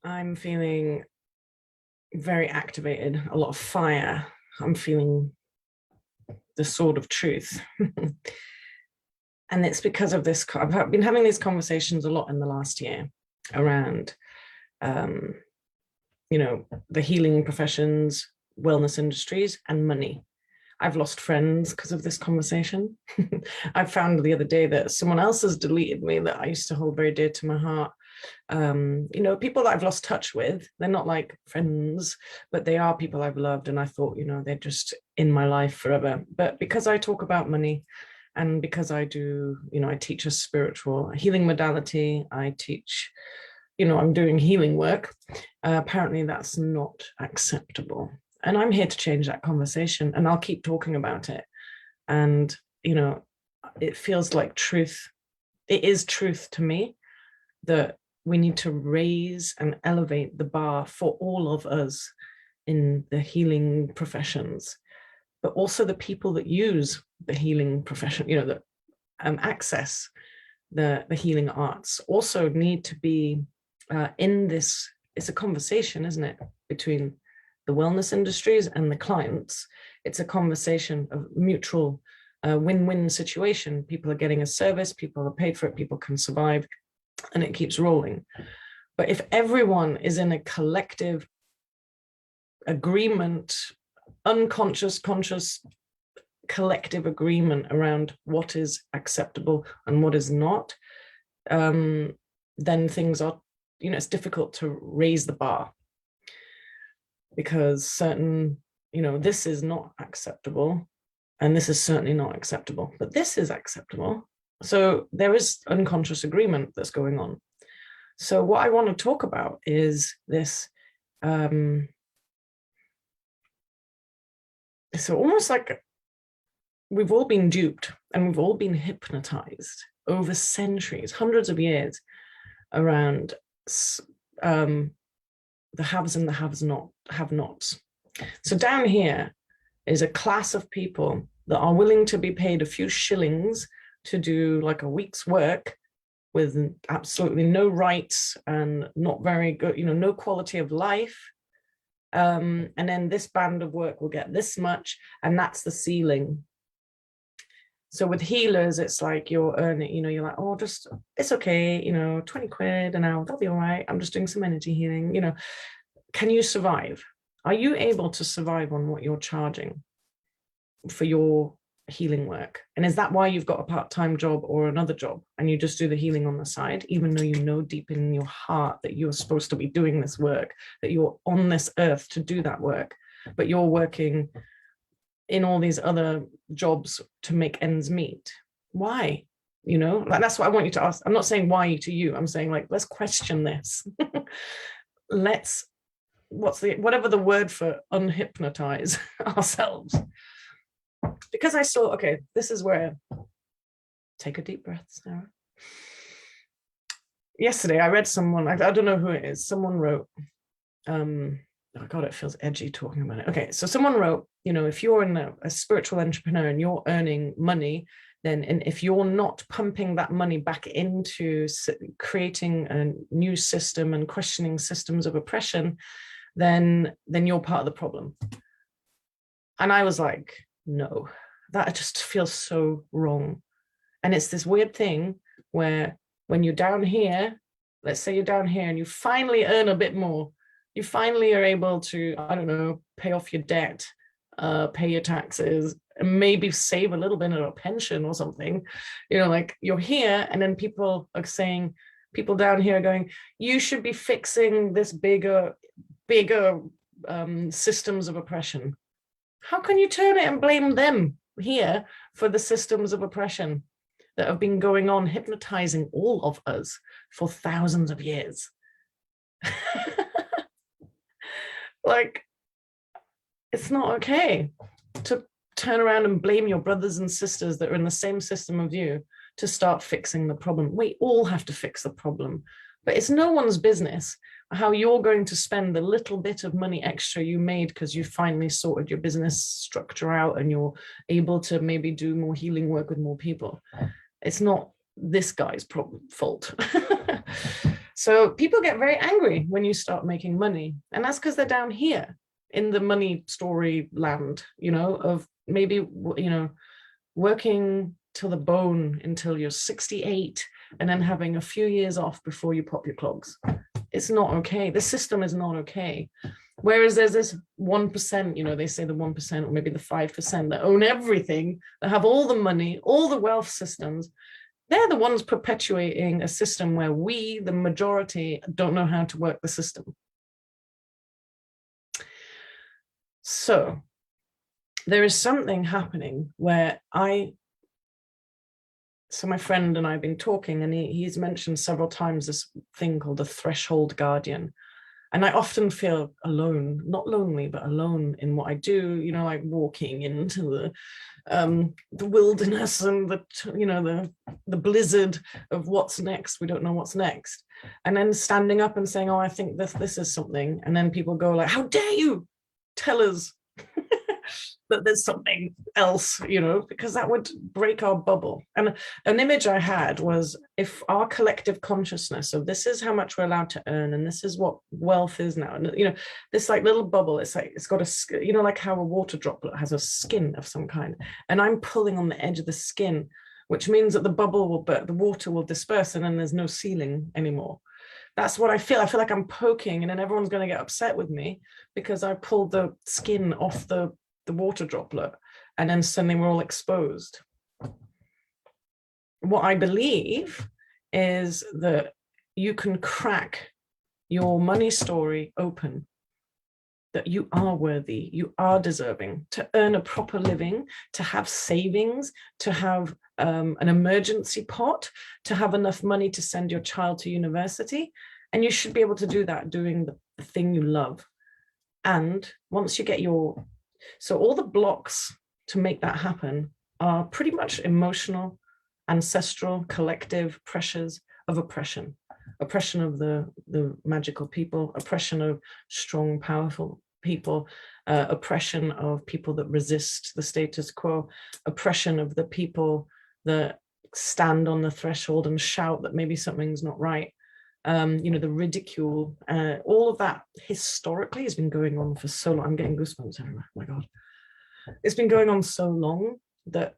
I'm feeling very activated, a lot of fire. I'm feeling the sword of truth. And it's because of this. I've been having these conversations a lot in the last year around, the healing professions, wellness industries, and money. I've lost friends because of this conversation. I found the other day that someone else has deleted me that I used to hold very dear to my heart. People that I've lost touch with, they're not like friends, but they are people I've loved. And I thought, they're just in my life forever. But because I talk about money and because I do, I teach a spiritual healing modality, I teach, I'm doing healing work. Apparently that's not acceptable. And I'm here to change that conversation, and I'll keep talking about it. And, it feels like truth. It is truth to me that we need to raise and elevate the bar for all of us in the healing professions, but also the people that use the healing profession, that access the healing arts also need to be in this. It's a conversation, isn't it, between the wellness industries and the clients. It's a conversation of mutual win-win situation. People are getting a service, people are paid for it, people can survive, and it keeps rolling. But if everyone is in a collective agreement, unconscious, conscious, collective agreement around what is acceptable and what is not, then things are, it's difficult to raise the bar. Because certain, this is not acceptable, and this is certainly not acceptable, but this is acceptable. So there is unconscious agreement that's going on. So what I want to talk about is this, so almost like we've all been duped and we've all been hypnotized over centuries, hundreds of years, around the haves and the have-nots. So down here is a class of people that are willing to be paid a few shillings to do like a week's work with absolutely no rights and not very good, no quality of life. And then this band of work will get this much, and that's the ceiling. So with healers, it's like you're earning, you're like, oh, just, it's okay, 20 quid an hour, that'll be all right. I'm just doing some energy healing, Can you survive? Are you able to survive on what you're charging for your healing work? And is that why you've got a part-time job or another job and you just do the healing on the side, even though you know deep in your heart that you're supposed to be doing this work, that you're on this earth to do that work, but you're working in all these other jobs to make ends meet? Why? Like, that's what I want you to ask. I'm not saying why to you. I'm saying, like, let's question this. Whatever the word for unhypnotize ourselves. Because I saw, okay, this is where, take a deep breath, Sarah. Yesterday, I read someone, I don't know who it is, someone wrote, oh God, it feels edgy talking about it. Okay, so someone wrote, if you're a spiritual entrepreneur and you're earning money, then, and if you're not pumping that money back into creating a new system and questioning systems of oppression, then you're part of the problem. And I was like, no, that just feels so wrong. And it's this weird thing where when you're down here, let's say you're down here and you finally earn a bit more, you finally are able to, I don't know, pay off your debt, pay your taxes, and maybe save a little bit of a pension or something, like you're here, and then people down here are going, you should be fixing this bigger systems of oppression. How can you turn it and blame them here for the systems of oppression that have been going on, hypnotizing all of us for thousands of years? Like, it's not okay to turn around and blame your brothers and sisters that are in the same system of you to start fixing the problem. We all have to fix the problem, but it's no one's business how you're going to spend the little bit of money extra you made because you finally sorted your business structure out and you're able to maybe do more healing work with more people. It's not this guy's fault. So people get very angry when you start making money. And that's because they're down here in the money story land, of maybe, working till the bone until you're 68 and then having a few years off before you pop your clogs. It's not okay. The system is not okay. Whereas there's this 1%, they say the 1% or maybe the 5% that own everything, that have all the money, all the wealth systems. They're the ones perpetuating a system where we, the majority, don't know how to work the system. So there is something happening where so my friend and I have been talking, and he's mentioned several times this thing called the threshold guardian. And I often feel alone, not lonely, but alone in what I do, like walking into the wilderness and the blizzard of what's next. We don't know what's next. And then standing up and saying, oh, I think this is something. And then people go like, how dare you tell us that there's something else, because that would break our bubble. And an image I had was, if our collective consciousness of this is how much we're allowed to earn, and this is what wealth is now, and this like little bubble, it's like it's got a, like how a water droplet has a skin of some kind, and I'm pulling on the edge of the skin, which means that the bubble will burst, the water will disperse, and then there's no ceiling anymore. That's what I feel. I feel like I'm poking, and then everyone's going to get upset with me because I pulled the skin off the water droplet, and then suddenly we're all exposed. What I believe is that you can crack your money story open, that you are worthy, you are deserving to earn a proper living, to have savings, to have an emergency pot, to have enough money to send your child to university. And you should be able to do that doing the thing you love. And once you get so all the blocks to make that happen are pretty much emotional, ancestral, collective pressures of oppression. Oppression of the magical people, oppression of strong, powerful people, oppression of people that resist the status quo, oppression of the people that stand on the threshold and shout that maybe something's not right. The ridicule, all of that historically has been going on for so long. I'm getting goosebumps everywhere. Oh my God. It's been going on so long that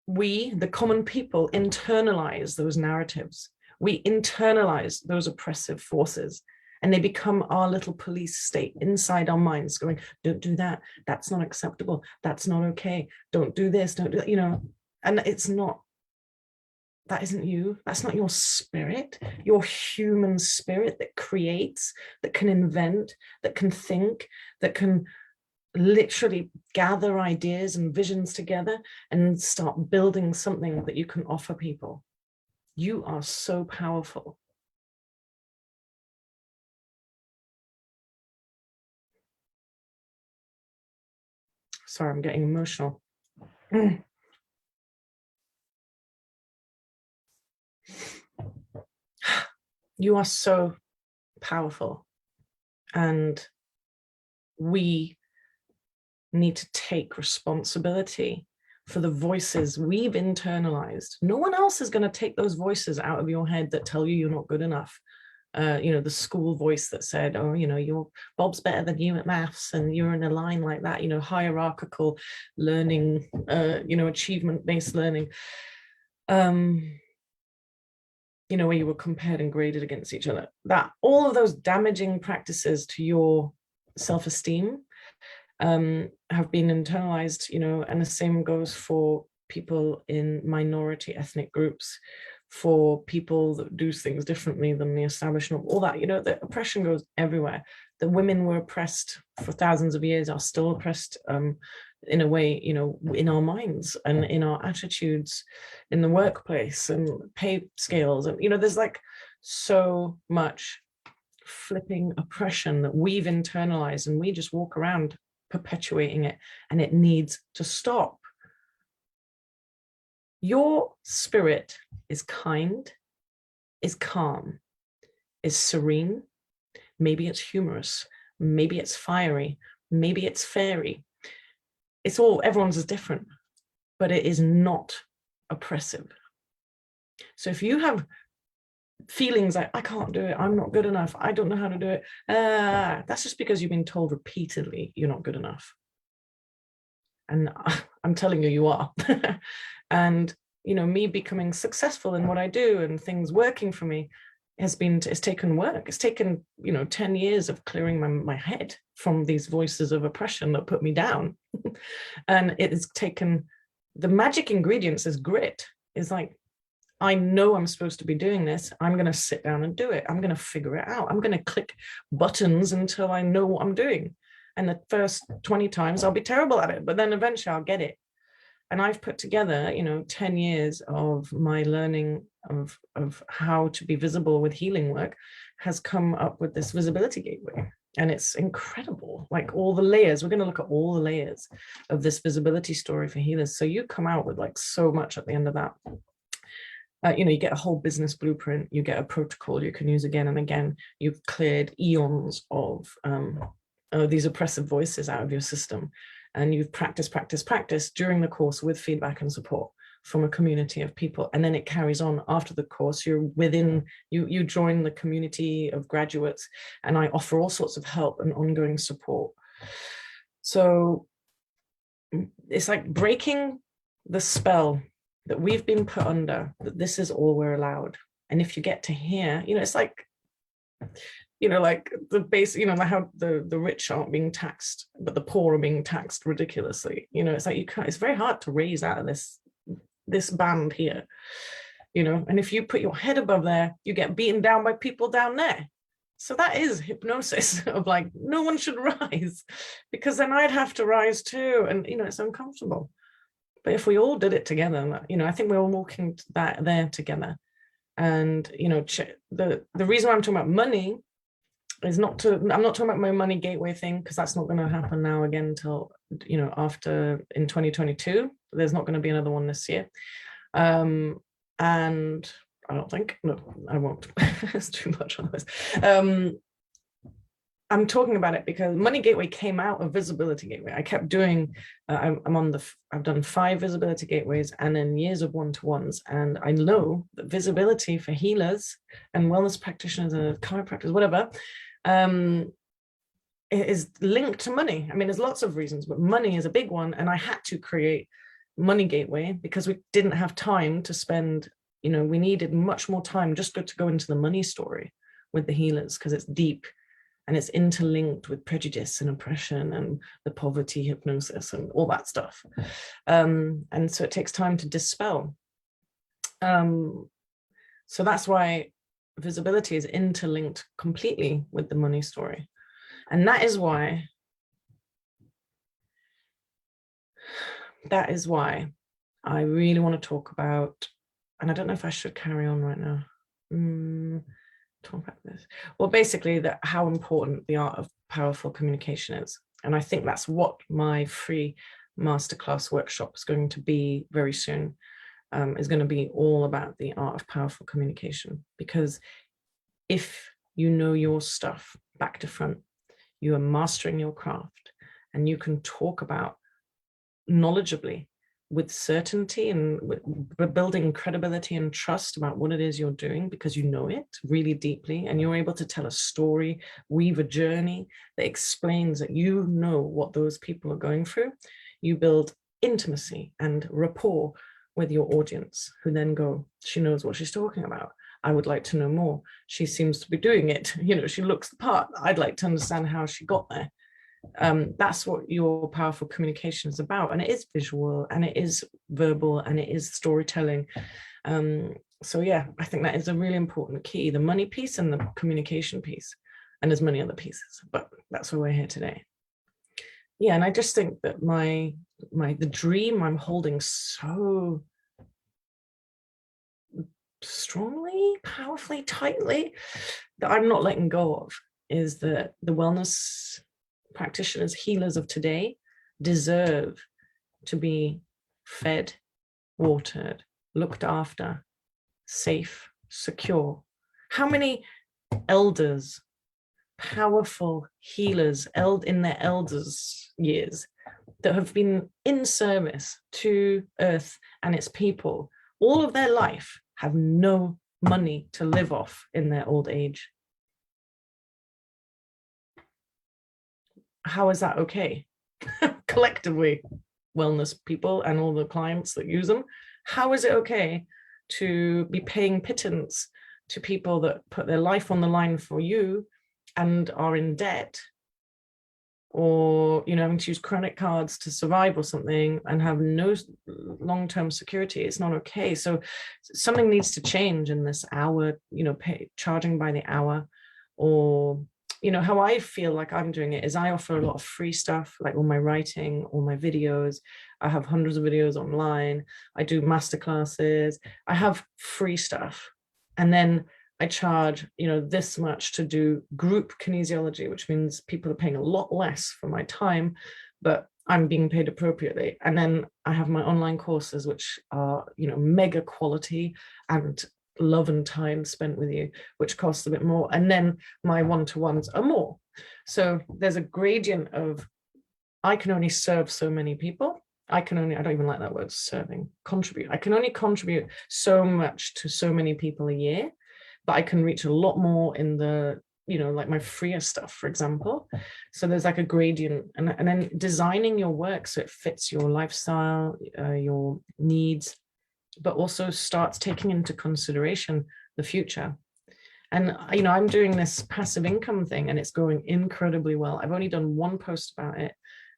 we, the common people, internalize those narratives. We internalize those oppressive forces, and they become our little police state inside our minds going, don't do that. That's not acceptable. That's not okay. Don't do this. Don't do that, and it's not. That isn't you. That's not your spirit, your human spirit that creates, that can invent, that can think, that can literally gather ideas and visions together and start building something that you can offer people. You are so powerful. Sorry, I'm getting emotional. You are so powerful, and we need to take responsibility for the voices we've internalized. No one else is going to take those voices out of your head that tell you you're not good enough. The school voice that said, oh, your Bob's better than you at maths, and you're in a line like that, hierarchical learning, achievement-based learning. Where you were compared and graded against each other, that all of those damaging practices to your self-esteem have been internalized, and the same goes for people in minority ethnic groups, for people that do things differently than the establishment, all that, the oppression goes everywhere. The women were oppressed for thousands of years, are still oppressed in a way, in our minds and in our attitudes in the workplace and pay scales. And, there's like so much flipping oppression that we've internalized, and we just walk around perpetuating it, and it needs to stop. Your spirit is kind, is calm, is serene. Maybe it's humorous, maybe it's fiery, maybe it's fairy. It's all, everyone's is different, but it is not oppressive. So if you have feelings like, I can't do it, I'm not good enough, I don't know how to do it. That's just because you've been told repeatedly you're not good enough. And I'm telling you, you are. And, you know, me becoming successful in what I do and things working for me it's taken work. It's taken, you know, 10 years of clearing my head from these voices of oppression that put me down. And it has taken, the magic ingredients is grit. It's like, I know I'm supposed to be doing this. I'm going to sit down and do it. I'm going to figure it out. I'm going to click buttons until I know what I'm doing. And the first 20 times I'll be terrible at it, but then eventually I'll get it. And I've put together, you know, 10 years of my learning of how to be visible with healing work has come up with this visibility gateway. And it's incredible, like all the layers. We're going to look at all the layers of this visibility story for healers. So you come out with like so much at the end of that. You know, you get a whole business blueprint, you get a protocol you can use again and again. You've cleared eons of these oppressive voices out of your system. And you've practiced during the course with feedback and support from a community of people. And then it carries on after the course. You're within, you join the community of graduates, and I offer all sorts of help and ongoing support. So it's like breaking the spell that we've been put under, that this is all we're allowed. And if you get to hear, you know, it's like, you know, like the base, you know, how the rich aren't being taxed, but the poor are being taxed ridiculously. You know, it's like, you can't, it's very hard to raise out of this band here, you know, and if you put your head above there, you get beaten down by people down there. So that is hypnosis of like, no one should rise, because then I'd have to rise too. And, you know, it's uncomfortable. But if we all did it together, you know, I think we're all walking there together. And, you know, the reason why I'm talking about money is I'm not talking about my money gateway thing, because that's not going to happen now again until, you know, after in 2022. There's not going to be another one this year. And I don't think, no, I won't. It's too much on this. I'm talking about it because Money Gateway came out of Visibility Gateway. I kept doing, I've done 5 Visibility Gateways and then years of one-to-ones. And I know that visibility for healers and wellness practitioners and chiropractors, whatever, it is linked to money. I mean, there's lots of reasons, but money is a big one. And I had to create Money Gateway because we didn't have time to spend, you know, we needed much more time just to go into the money story with the healers, because it's deep. And it's interlinked with prejudice and oppression and the poverty hypnosis and all that stuff. And so it takes time to dispel. So that's why visibility is interlinked completely with the money story. And that is why I really want to talk about, and I don't know if I should carry on right now. Talk about this. Well, basically how important the art of powerful communication is. And I think that's what my free masterclass workshop is going to be very soon, is going to be all about the art of powerful communication. Because if you know your stuff back to front, you are mastering your craft, and you can talk about knowledgeably with certainty and building credibility and trust about what it is you're doing, because you know it really deeply, and you're able to tell a story, weave a journey that explains that you know what those people are going through. You build intimacy and rapport with your audience, who then go, she knows what she's talking about. I would like to know more. She seems to be doing it. You know, she looks the part. I'd like to understand how she got there. That's what your powerful communication is about. And it is visual, and it is verbal, and it is storytelling. So yeah, I think that is a really important key, the money piece and the communication piece. And there's many other pieces, but that's why we're here today. Yeah, and I just think that the dream I'm holding so strongly, powerfully, tightly, that I'm not letting go of, is that the wellness practitioners, healers of today deserve to be fed, watered, looked after, safe, secure. How many elders, powerful healers in their elders' years that have been in service to Earth and its people all of their life have no money to live off in their old age. How is that okay? Collectively, wellness people and all the clients that use them, how is it okay to be paying pittance to people that put their life on the line for you and are in debt, or having to use credit cards to survive or something and have no long-term security? It's not okay. So something needs to change in this hour, charging by the hour. Or how I feel like I'm doing it is I offer a lot of free stuff, like all my writing, all my videos. I have hundreds of videos online. I do masterclasses. I have free stuff. And then I charge, this much to do group kinesiology, which means people are paying a lot less for my time, but I'm being paid appropriately. And then I have my online courses, which are, mega quality and love and time spent with you, which costs a bit more. And then my one-to-ones are more. So there's a gradient of, I can only serve so many people. I don't even like that word, serving, contribute. I can only contribute so much to so many people a year, but I can reach a lot more in the, like my freer stuff, for example. So there's like a gradient, and then designing your work so it fits your lifestyle, your needs, but also starts taking into consideration the future. And, I'm doing this passive income thing and it's going incredibly well. I've only done one post about it.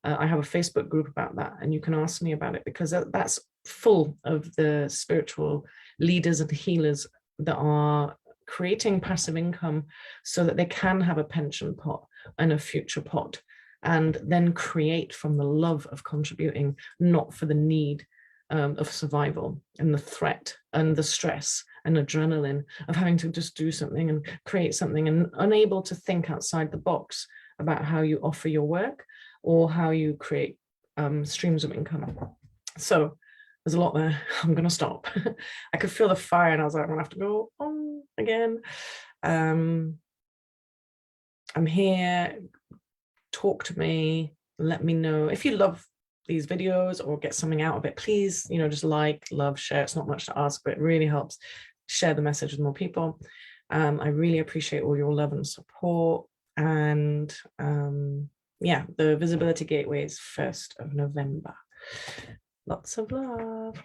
I have a Facebook group about that, and you can ask me about it, because that's full of the spiritual leaders and healers that are creating passive income so that they can have a pension pot and a future pot, and then create from the love of contributing, not for the need of survival and the threat and the stress and adrenaline of having to just do something and create something, and unable to think outside the box about how you offer your work or how you create streams of income. So there's a lot there. I'm going to stop. I could feel the fire and I was like, I'm going to have to go on again. I'm here. Talk to me. Let me know if you love these videos or get something out of it. Please, just like, love, share. It's not much to ask, but it really helps. Share the message with more people. I really appreciate all your love and support. And yeah, the Visibility Gateway is 1st of November. Lots of love.